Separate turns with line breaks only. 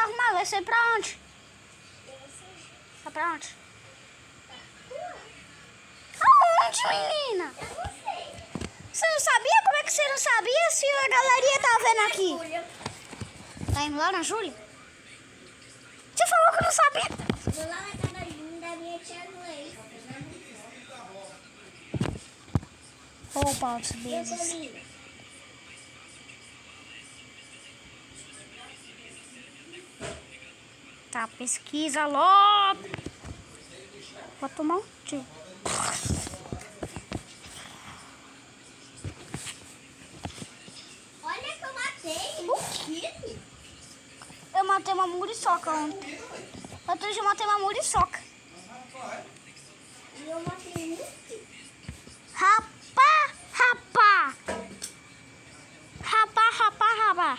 arrumar, vai ser pra onde? Vai pra onde? Aonde, menina? Você não sabia? Como é que você não sabia se a galeria tá vendo aqui? Tá indo lá na Júlia? Você falou que eu não sabia.
Vou lá na casa da minha tia Gleice.
Ô, Paulo, vezes. Tá, pesquisa logo. Vou tomar um tiro.
Olha que eu matei um mosquito.
Eu matei uma muriçoca ontem. Outro dia eu matei uma muriçoca.
E eu matei um mosquito.
Rapá, rapá. Rapá, rapá, rapá.